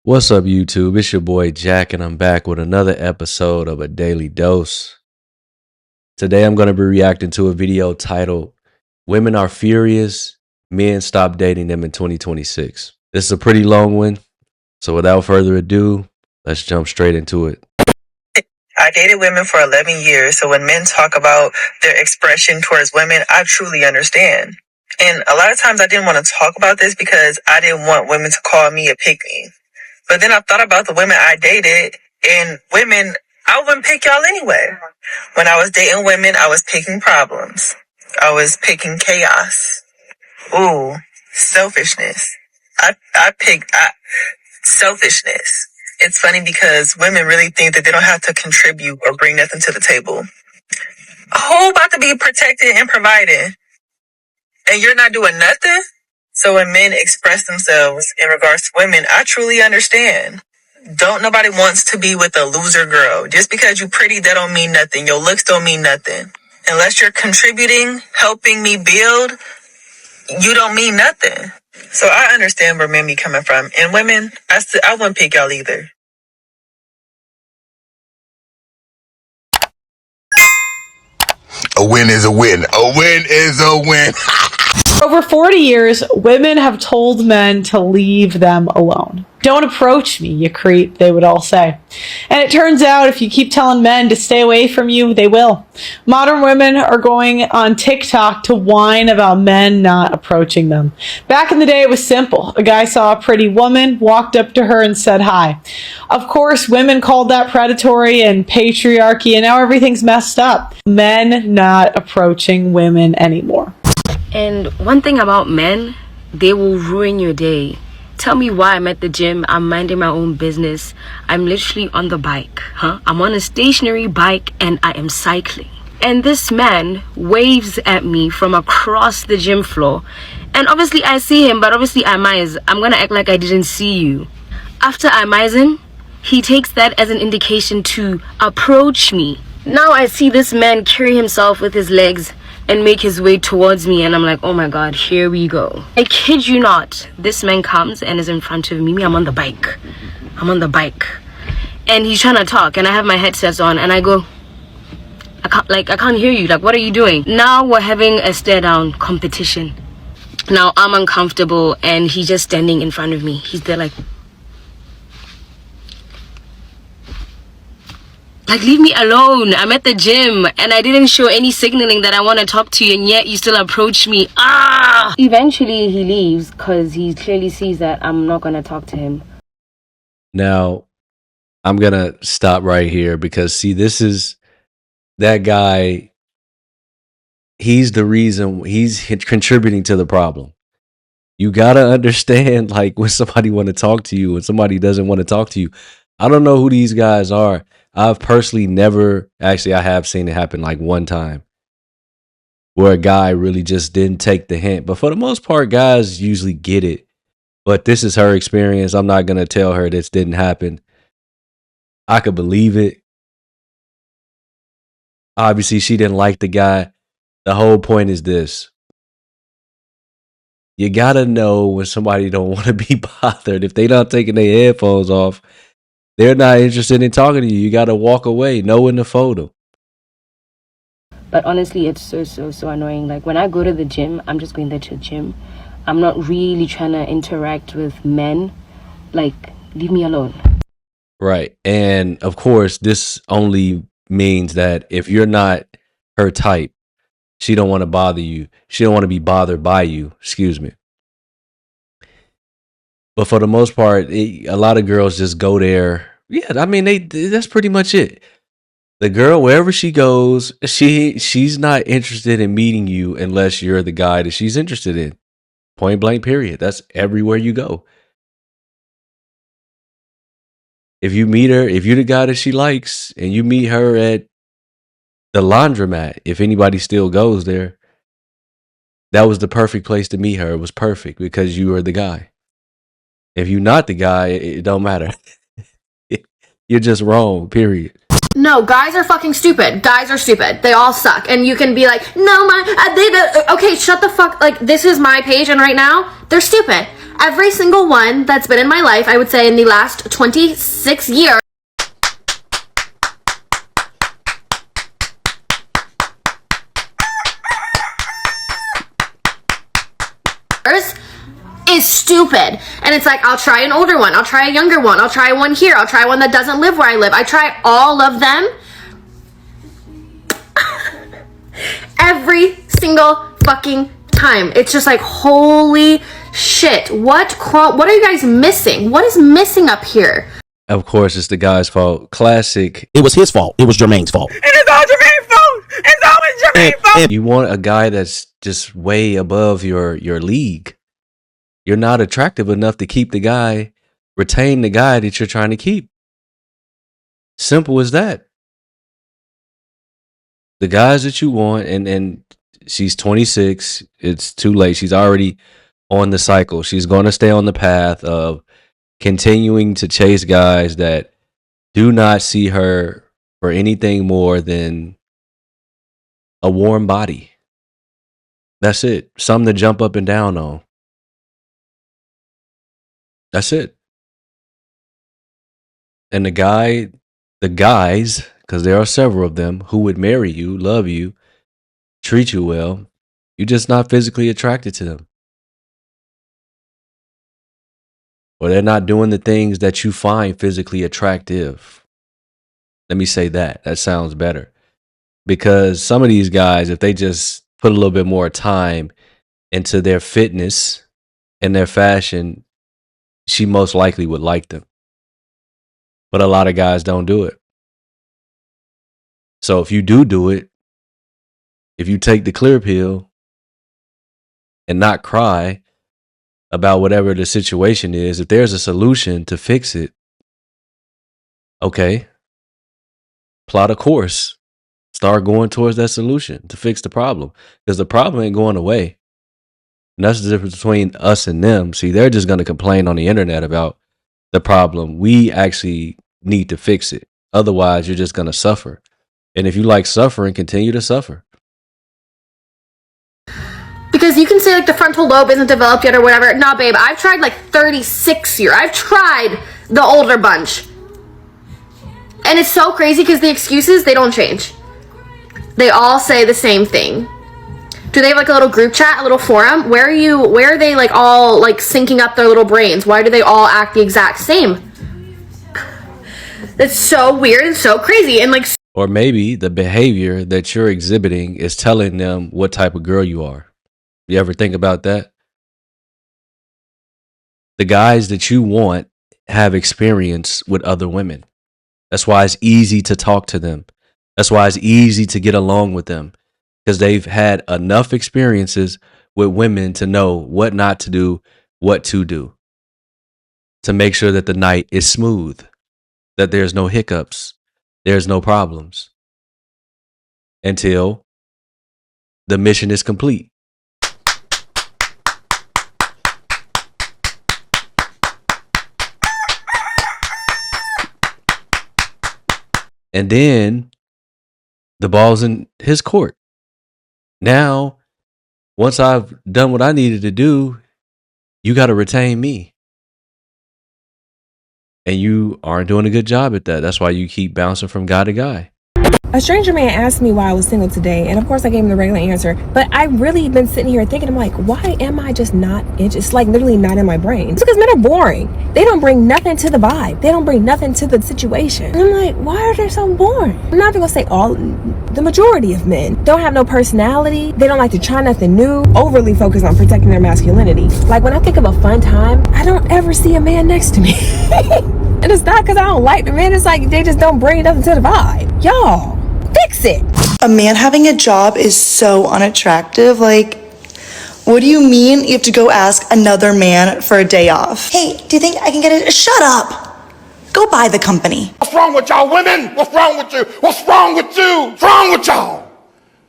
What's up, YouTube? It's your boy Jack, and I'm back with another episode of A Daily Dose. Today, I'm going to be reacting to a video titled Women Are Furious, Men Stop Dating Them in 2026. This is a pretty long one, so without further ado, let's jump straight into it. I dated women for 11 years, so when men talk about their expression towards women, I truly understand. And a lot of times I didn't want to talk about this because I didn't want women to call me a pick-me. But then I thought about the women I dated, and women, I wouldn't pick y'all anyway. When I was dating women, I was picking problems. I was picking chaos. Ooh, selfishness. I picked selfishness. It's funny because women really think that they don't have to contribute or bring nothing to the table. Who about to be protected and provided? And you're not doing nothing? So when men express themselves in regards to women, I truly understand. Don't nobody wants to be with a loser girl. Just because you're pretty, that don't mean nothing. Your looks don't mean nothing. Unless you're contributing, helping me build, you don't mean nothing. So I understand where men be coming from. And women, I wouldn't pick y'all either. A win is a win. A win is a win. For over 40 years, women have told men to leave them alone. Don't approach me, you creep, they would all say. And it turns out if you keep telling men to stay away from you, they will. Modern women are going on TikTok to whine about men not approaching them. Back in the day, it was simple. A guy saw a pretty woman, walked up to her and said hi. Of course, women called that predatory and patriarchy, and now everything's messed up. Men not approaching women anymore. And one thing about men, they will ruin your day. Tell me why I'm at the gym, I'm minding my own business, I'm literally on the bike, I'm on a stationary bike and I am cycling. And this man waves at me from across the gym floor. And obviously I see him, but obviously I'm gonna act like I didn't see you. After I mize him, he takes that as an indication to approach me. Now I see this man carry himself with his legs and make his way towards me, and I'm like, oh my god, here we go. I kid you not, this man comes and is in front of me. I'm on the bike, and he's trying to talk, and I have my headsets on, and I go, I can't hear you, like, what are you doing? Now we're having a stare down competition. Now I'm uncomfortable, and he's just standing in front of me. He's there like leave me alone. I'm at the gym and I didn't show any signaling that I want to talk to you, and yet you still approach me. Eventually he leaves because he clearly sees that I'm not going to talk to him. Now, I'm going to stop right here because, see, this is that guy. He's the reason, he's contributing to the problem. You got to understand, like, when somebody want to talk to you and somebody doesn't want to talk to you. I don't know who these guys are. I've personally never, actually, I have seen it happen like one time where a guy really just didn't take the hint. But for the most part, guys usually get it. But this is her experience. I'm not going to tell her this didn't happen. I could believe it. Obviously, she didn't like the guy. The whole point is this. You got to know when somebody don't want to be bothered. If they not taking their headphones off, they're not interested in talking to you. You got to walk away. Know when to fold them. But honestly, it's so annoying. Like, when I go to the gym, I'm just going there to the gym. I'm not really trying to interact with men. Like, leave me alone. Right. And of course, this only means that if you're not her type, she don't want to bother you. She don't want to be bothered by you. Excuse me. But for the most part, a lot of girls just go there. Yeah, I mean, that's pretty much it. The girl, wherever she goes, she's not interested in meeting you unless you're the guy that she's interested in. Point blank, period. That's everywhere you go. If you meet her, if you're the guy that she likes, and you meet her at the laundromat, if anybody still goes there, that was the perfect place to meet her. It was perfect because you were the guy. If you're not the guy, it don't matter. You're just wrong, period. No, guys are fucking stupid. Guys are stupid. They all suck. And you can be like, no, okay, shut the fuck, like, this is my page, and right now, they're stupid. Every single one that's been in my life, I would say in the last 26 years, is stupid. And it's like, I'll try an older one, I'll try a younger one, I'll try one here, I'll try one that doesn't live where I live. I try all of them. Every single fucking time. It's just like, holy shit. What are you guys missing? What is missing up here? Of course, it's the guy's fault. Classic. It was his fault. It was Jermaine's fault. And it's all Jermaine's fault. It's always Jermaine's fault. You want a guy that's just way above your league. You're not attractive enough to keep the guy, retain the guy that you're trying to keep. Simple as that. The guys that you want, and she's 26, it's too late. She's already on the cycle. She's going to stay on the path of continuing to chase guys that do not see her for anything more than a warm body. That's it. Something to jump up and down on. That's it. And the guys, because there are several of them who would marry you, love you, treat you well, you're just not physically attracted to them. Or they're not doing the things that you find physically attractive. Let me say that. That sounds better. Because some of these guys, if they just put a little bit more time into their fitness and their fashion, she most likely would like them. But a lot of guys don't do it. So if you do it, if you take the clear pill and not cry about whatever the situation is, if there's a solution to fix it, okay, plot a course. Start going towards that solution to fix the problem. Because the problem ain't going away. And that's the difference between us and them. See, they're just going to complain on the internet about the problem. We actually need to fix it. Otherwise, you're just going to suffer. And if you like suffering, continue to suffer. Because you can say like the frontal lobe isn't developed yet or whatever. Nah, babe, I've tried like 36 years. I've tried the older bunch. And it's so crazy because the excuses, they don't change. They all say the same thing. Do they have like a little group chat, a little forum? Where are they like all like syncing up their little brains? Why do they all act the exact same? That's so weird and so crazy. And like, or maybe the behavior that you're exhibiting is telling them what type of girl you are. You ever think about that? The guys that you want have experience with other women. That's why it's easy to talk to them. That's why it's easy to get along with them. Because they've had enough experiences with women to know what not to do, what to do. To make sure that the night is smooth. That there's no hiccups. There's no problems. Until the mission is complete. And then the ball's in his court. Now, once I've done what I needed to do, you got to retain me. And you aren't doing a good job at that. That's why you keep bouncing from guy to guy. A stranger man asked me why I was single today, and of course I gave him the regular answer, but I've really been sitting here thinking, I'm like, why am I just not, it's like literally not in my brain. It's because men are boring. They don't bring nothing to the vibe. They don't bring nothing to the situation. And I'm like, why are they so boring? I'm not even gonna say all, the majority of men don't have no personality. They don't like to try nothing new, overly focused on protecting their masculinity. Like when I think of a fun time, I don't ever see a man next to me. And it's not because I don't like the men, it's like they just don't bring nothing to the vibe. Y'all, fix it. A man having a job is so unattractive. Like, what do you mean you have to go ask another man for a day off? Hey, do you think I can get it? Shut up. Go buy the company. What's wrong with y'all women? What's wrong with you? What's wrong with you? What's wrong with y'all?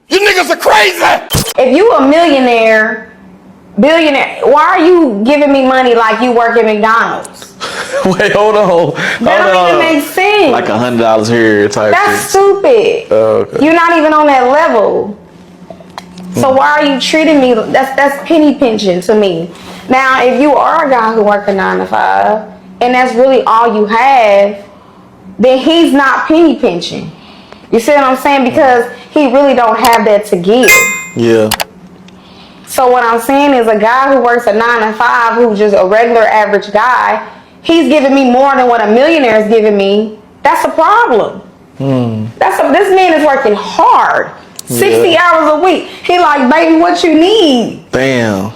You niggas are crazy. If you a billionaire, why are you giving me money like you work at McDonald's? Wait, hold on. That don't even make sense. Like $100 here type That's shit. stupid. Oh, okay. You're not even on that level. So why are you treating me? That's penny pinching to me. Now, if you are a guy who works a 9 to 5, and that's really all you have, then he's not penny pinching. You see what I'm saying? Because he really don't have that to give. Yeah. So what I'm saying is a guy who works a 9 to 5, who's just a regular average guy, he's giving me more than what a millionaire is giving me. That's a problem. This man is working hard. 60 hours a week. He like, baby, what you need? Damn.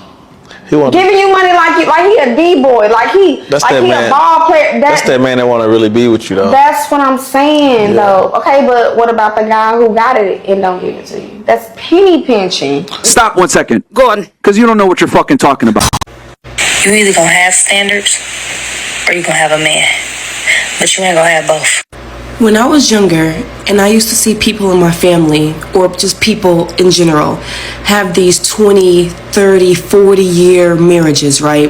Giving you money like he a D-boy, like he a ball player. That's that man that want to really be with you, though. That's what I'm saying, though. Okay, but what about the guy who got it and don't give it to you? That's penny pinching. Stop 1 second. Go on. Because you don't know what you're fucking talking about. You either gonna have standards or you gonna have a man. But you ain't gonna have both. When I was younger, and I used to see people in my family, or just people in general, have these 20, 30, 40-year marriages, right?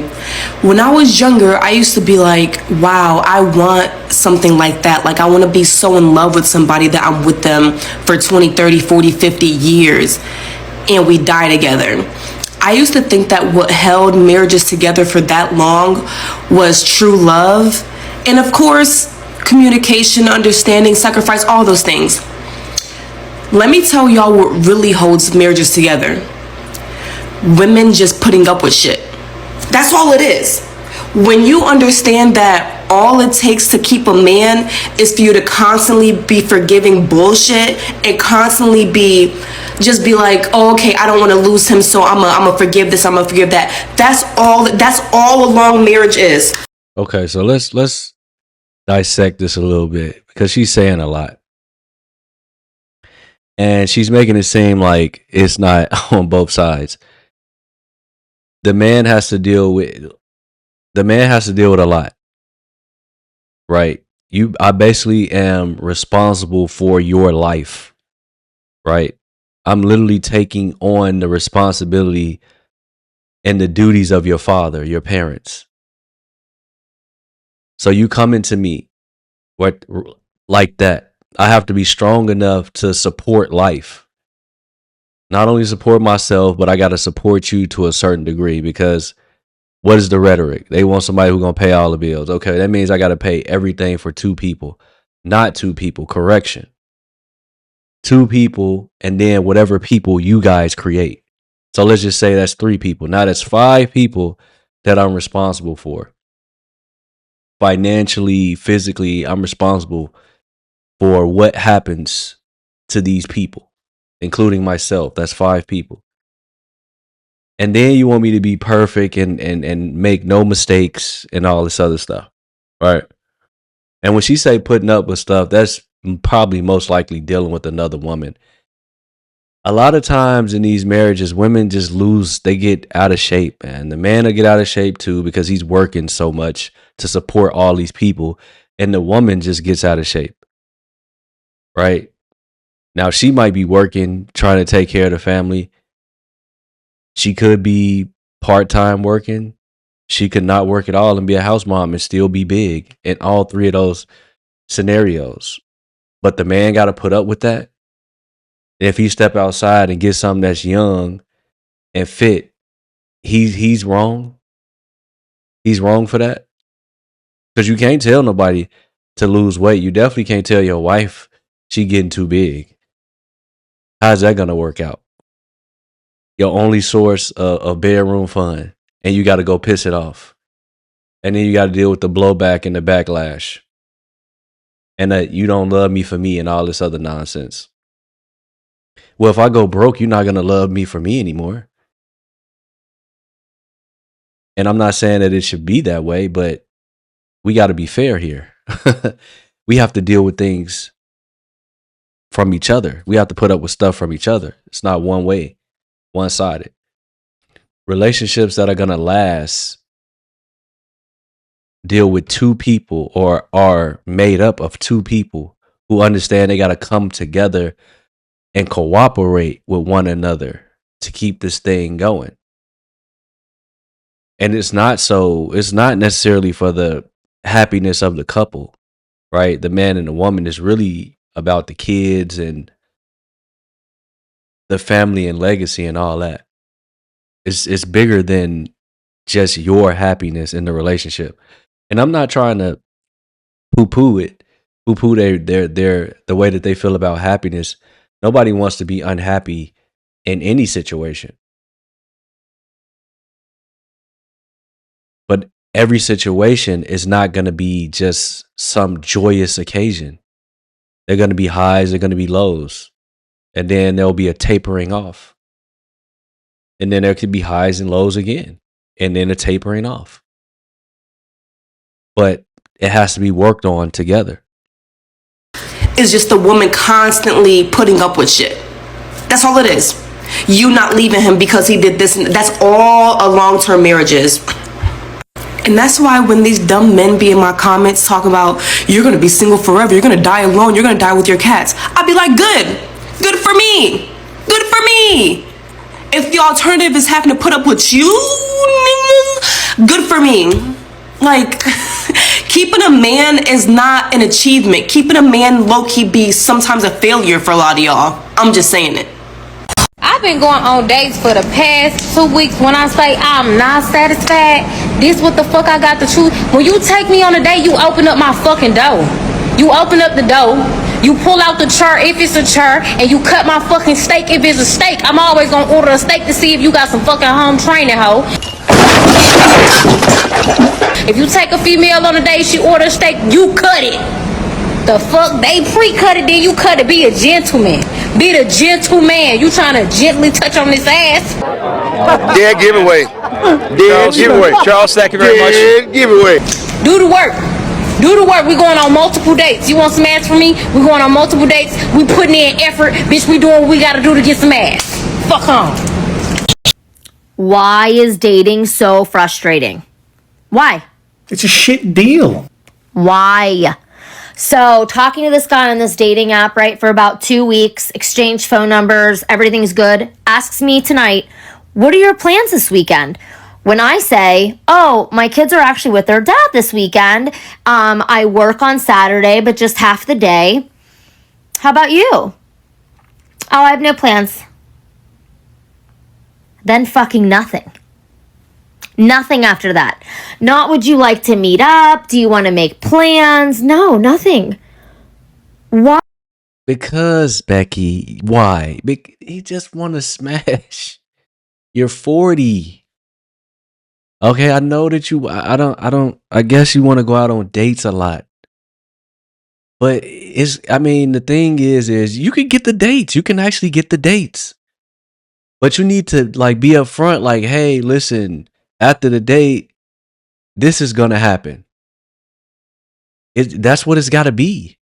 When I was younger, I used to be like, wow, I want something like that. Like, I want to be so in love with somebody that I'm with them for 20, 30, 40, 50 years, and we die together. I used to think that what held marriages together for that long was true love. And of course, communication, understanding, sacrifice, all those things. Let me tell y'all what really holds marriages together. Women just putting up with shit. That's all it is. When you understand that all it takes to keep a man is for you to constantly be forgiving bullshit and constantly be like, oh, okay, I don't want to lose him, so I'm gonna forgive this, I'm gonna forgive that. That's all a long marriage is. Okay, so let's dissect this a little bit because she's saying a lot. And she's making it seem like it's not on both sides. The man has to deal with a lot. Right? I basically am responsible for your life. Right? I'm literally taking on the responsibility and the duties of your father, your parents. So you come into me like that. I have to be strong enough to support life. Not only support myself, but I got to support you to a certain degree, because what is the rhetoric? They want somebody who's going to pay all the bills. Okay, that means I got to pay everything for 2 people. Not 2 people, correction. 2 people, and then whatever people you guys create. So let's just say that's 3 people. Now that's 5 people that I'm responsible for. Financially, physically, I'm responsible for what happens to these people, including myself. That's 5 people. And then you want me to be perfect and make no mistakes and all this other stuff, right? And when she say putting up with stuff, that's probably most likely dealing with another woman. A lot of times in these marriages, women just they get out of shape, man. The man will get out of shape too because he's working so much to support all these people, and the woman just gets out of shape, right? Now, she might be working, trying to take care of the family. She could be part-time working. She could not work at all and be a house mom and still be big in all 3 of those scenarios. But the man got to put up with that. If he step outside and get something that's young and fit, he's wrong. He's wrong for that. Because you can't tell nobody to lose weight. You definitely can't tell your wife she getting too big. How's that going to work out? Your only source of bedroom fun, and you got to go piss it off. And then you got to deal with the blowback and the backlash. And that you don't love me for me and all this other nonsense. Well, if I go broke, you're not going to love me for me anymore. And I'm not saying that it should be that way, but we got to be fair here. We have to deal with things from each other. We have to put up with stuff from each other. It's not one way, one-sided. Relationships that are going to last deal with 2 people or are made up of 2 people who understand they got to come together and cooperate with one another to keep this thing going. And it's not necessarily for the happiness of the couple, right? The man and the woman is really about the kids and the family and legacy and all that. It's bigger than just your happiness in the relationship. And I'm not trying to poo-poo it, poo-poo their the way that they feel about happiness. Nobody wants to be unhappy in any situation. But every situation is not going to be just some joyous occasion. They're going to be highs, they're going to be lows. And then there'll be a tapering off. And then there could be highs and lows again. And then a tapering off. But it has to be worked on together. It's just the woman constantly putting up with shit. That's all it is. You not leaving him because he did this. And that's all a long-term marriage is. And that's why when these dumb men be in my comments talking about, you're going to be single forever, you're going to die alone, you're going to die with your cats, I'd be like, good. Good for me. Good for me. If the alternative is having to put up with you, good for me. Like, keeping a man is not an achievement. Keeping a man low-key be sometimes a failure for a lot of y'all. I'm just saying it. I've been going on dates for the past 2 weeks. When I say I'm not satisfied, this what the fuck I got to choose. When you take me on a date, you open up my fucking door. You open up the door. You pull out the chair if it's a chair, and you cut my fucking steak if it's a steak. I'm always gonna order a steak to see if you got some fucking home training, hoe. If you take a female on a date, she order a steak, you cut it. The fuck? They pre-cut it, then you cut it. Be a gentleman. Be the gentleman. You trying to gently touch on this ass? Dead giveaway. Dead giveaway. Charles, thank you very much. Dead giveaway. Do the work. Do the work. We going on multiple dates. You want some ass from me? We going on multiple dates. We putting in effort. Bitch, we doing what we gotta do to get some ass. Fuck on. Why is dating so frustrating? Why? It's a shit deal. Why? So, talking to this guy on this dating app, right, for about 2 weeks, exchange phone numbers, everything's good, asks me tonight, what are your plans this weekend? When I say, oh, my kids are actually with their dad this weekend. I work on Saturday, but just half the day. How about you? Oh, I have no plans. Then fucking nothing. Nothing after that. Not would you like to meet up? Do you want to make plans? No, nothing. Why? Because, Becky, why? He just want to smash. You're 40. Okay, I know that I guess you want to go out on dates a lot. But the thing is you can get the dates. You can actually get the dates. But you need to like be upfront, like, hey, listen, after the date, this is gonna happen. That's what it's gotta be.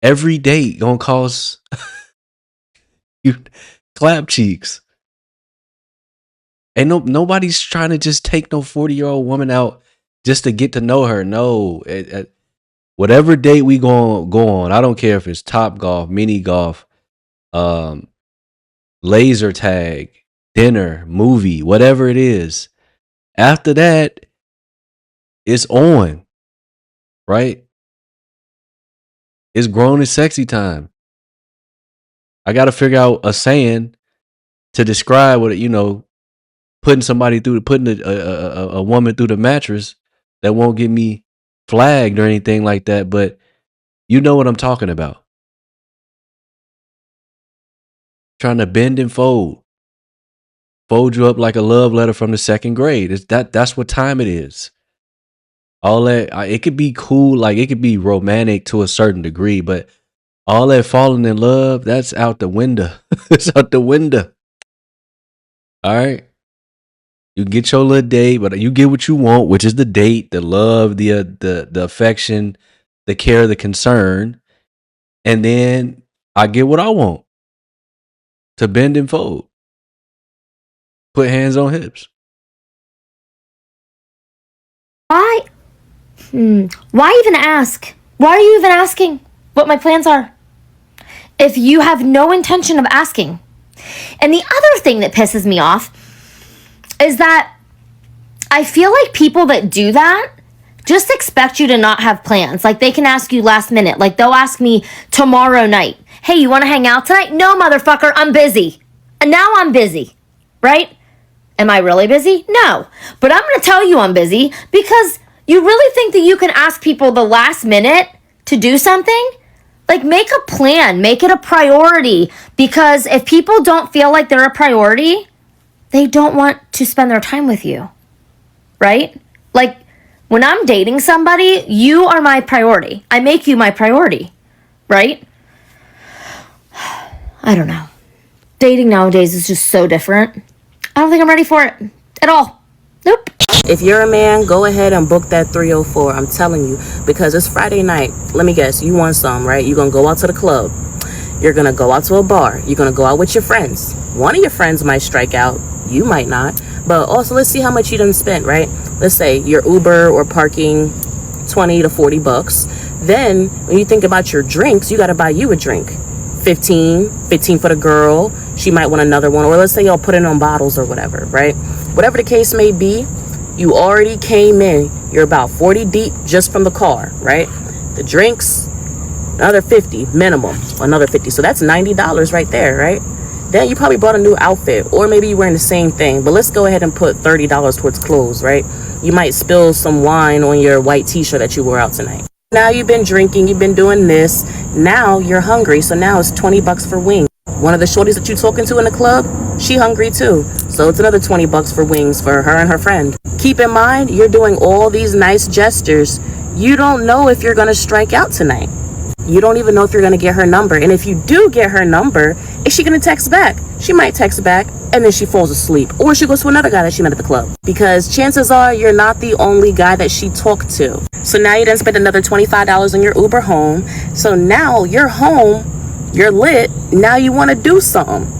Every date gonna cause you clap cheeks. And nobody's trying to just take no 40-year-old woman out just to get to know her. No, whatever date we go on, I don't care if it's Top Golf, mini golf, laser tag, dinner, movie, whatever it is. After that, it's on, right? It's grown and sexy time. I got to figure out a saying to describe what putting a woman through the mattress that won't get me flagged or anything like that, but you know what I'm talking about. Trying to bend and fold you up like a love letter from the second grade. That's what time it is. All that, it could be cool, like it could be romantic to a certain degree, but all that falling in love, that's out the window. It's out the window. All right. You get your little date, but you get what you want, which is the date, the love, the affection, the care, the concern. And then I get what I want. To bend and fold. Put hands on hips. Why? Why even ask? Why are you even asking what my plans are? If you have no intention of asking. And the other thing that pisses me off is that I feel like people that do that just expect you to not have plans. Like, they can ask you last minute. Like, they'll ask me tomorrow night, hey, you want to hang out tonight? No, motherfucker, I'm busy. And now I'm busy, right? Am I really busy? No. But I'm going to tell you I'm busy because you really think that you can ask people the last minute to do something? Like, make a plan, make it a priority, because if people don't feel like they're a priority, they don't want to spend their time with you, right? Like, when I'm dating somebody, you are my priority. I make you my priority, right? I don't know. Dating nowadays is just so different. I don't think I'm ready for it at all. Nope. If you're a man, go ahead and book that 304. I'm telling you, because it's Friday night. Let me guess, you want some, right? You're going to go out to the club. You're going to go out to a bar. You're going to go out with your friends. One of your friends might strike out. You might not. But also, let's see how much you done spent, right? Let's say your Uber or parking, 20 to 40 bucks. Then, when you think about your drinks, you got to buy you a drink. 15 for the girl. She might want another one. Or let's say y'all put it on bottles or whatever, right? Whatever the case may be, you already came in. You're about 40 deep just from the car, right? The drinks, another 50 minimum, another 50. So that's $90 right there, right? Then you probably bought a new outfit, or maybe you're wearing the same thing. But let's go ahead and put $30 towards clothes, right? You might spill some wine on your white t-shirt that you wore out tonight. Now you've been drinking, you've been doing this. Now you're hungry, so now it's 20 bucks for wings. One of the shorties that you're talking to in the club, she hungry too. So it's another 20 bucks for wings for her and her friend. Keep in mind, you're doing all these nice gestures. You don't know if you're gonna strike out tonight. You don't even know if you're gonna get her number. And if you do get her number, is she gonna text back? She might text back and then she falls asleep. Or she goes to another guy that she met at the club. Because chances are you're not the only guy that she talked to. So now you done spent another $25 on your Uber home. So now you're home, you're lit, now you wanna do something.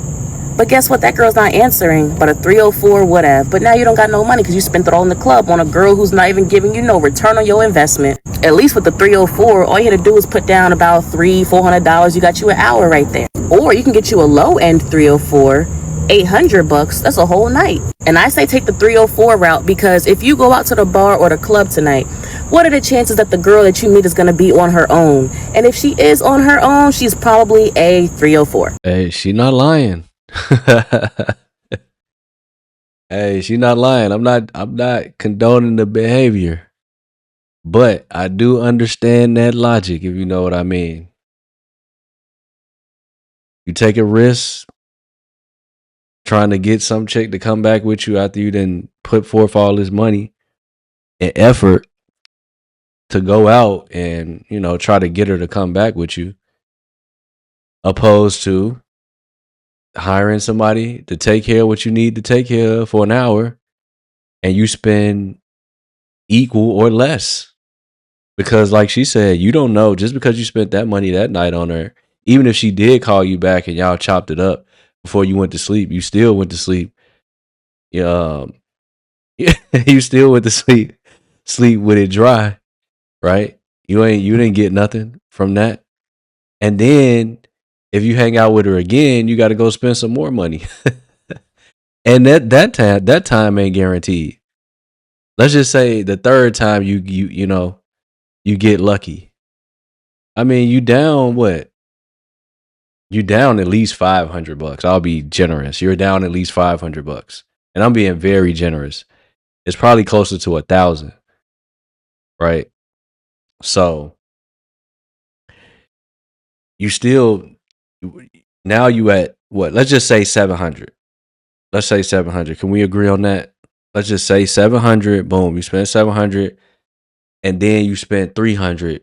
But guess what? That girl's not answering, but a 304, whatever. But now you don't got no money because you spent it all in the club on a girl who's not even giving you no return on your investment. At least with the 304, all you had to do is put down about $400. You got you an hour right there. Or you can get you a low end 304, 800 bucks. That's a whole night. And I say take the 304 route because if you go out to the bar or the club tonight, what are the chances that the girl that you meet is going to be on her own? And if she is on her own, she's probably a 304. Hey, she not lying. Hey, she not lying. I'm not condoning the behavior. But I do understand that logic, if you know what I mean. You take a risk trying to get some chick to come back with you after you done put forth all this money and effort to go out and, try to get her to come back with you, opposed to hiring somebody to take care of what you need to take care of for an hour and you spend equal or less. Because like she said, you don't know, just because you spent that money that night on her, even if she did call you back and y'all chopped it up before you went to sleep, you still went to sleep. You still went to sleep with it dry, right? You didn't get nothing from that. And then if you hang out with her again, you got to go spend some more money. And that time ain't guaranteed. Let's just say the third time you get lucky. I mean, you down what? You down at least $500. I'll be generous. You're down at least $500, and I'm being very generous. It's probably closer to 1,000, right? So you still now you at what? Let's just say 700. Let's say 700. Can we agree on that? Let's just say 700. Boom, you spent 700, and then you spent 300.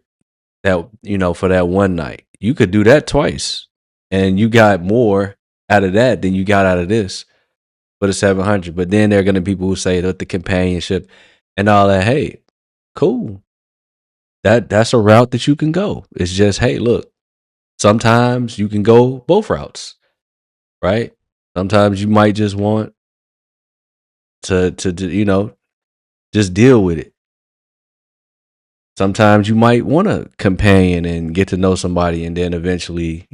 That for that one night, you could do that twice, and you got more out of that than you got out of this for the 700. But then there are gonna be people who say that the companionship and all that. Hey, cool. That's a route that you can go. It's just, hey, look. Sometimes you can go both routes, right? Sometimes you might just want to just deal with it. Sometimes you might want a companion and get to know somebody and then eventually,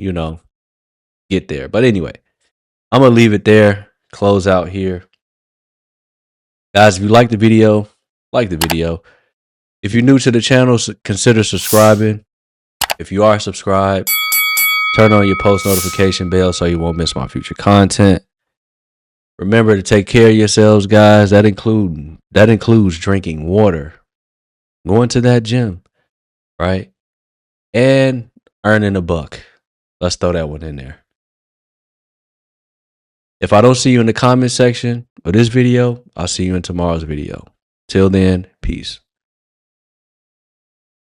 get there. But anyway, I'm going to leave it there. Close out here. Guys, if you like the video, like the video. If you're new to the channel, consider subscribing. If you are subscribed, turn on your post notification bell so you won't miss my future content. Remember to take care of yourselves, guys. That includes drinking water, going to that gym, right? And earning a buck. Let's throw that one in there. If I don't see you in the comment section of this video, I'll see you in tomorrow's video. Till then, peace.